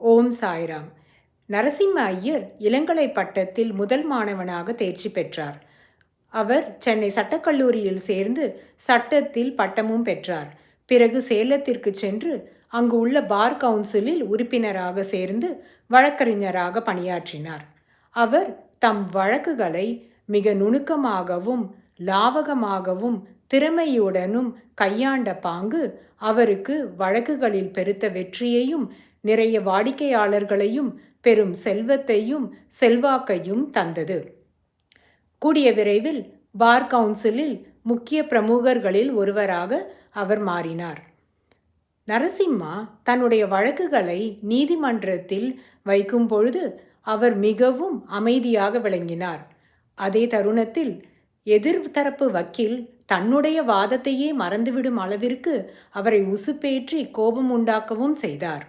ஓம் சாய்ராம். நரசிம்ம ஐயர் இளங்கலை பட்டத்தில் முதல் மாணவனாக தேர்ச்சி பெற்றார். அவர் சென்னை சட்டக்கல்லூரியில் சேர்ந்து சட்டத்தில் பட்டமும் பெற்றார். பிறகு சேலத்திற்கு சென்று அங்கு உள்ள பார் கவுன்சிலில் உறுப்பினராக சேர்ந்து வழக்கறிஞராக பணியாற்றினார். அவர் தம் வழக்குகளை மிக நுணுக்கமாகவும் லாவகமாகவும் திறமையுடனும் கையாண்ட பாங்கு அவருக்கு வழக்குகளில் பெருத்த வெற்றியையும் நிறைய வாடிக்கையாளர்களையும் பெரும் செல்வத்தையும் செல்வாக்கையும் தந்தது. கூடிய விரைவில் பார் கவுன்சிலில் முக்கிய பிரமுகர்களில் ஒருவராக அவர் மாறினார். நரசிம்மா தன்னுடைய வழக்குகளை நீதிமன்றத்தில் வைக்கும் பொழுது அவர் மிகவும் அமைதியாக விளங்கினார். அதே தருணத்தில் எதிர்தரப்பு வக்கீல் தன்னுடைய வாதத்தையே மறந்துவிடும் அளவிற்கு அவரை உசுப்பேற்றி கோபம் உண்டாக்கவும் செய்தார்.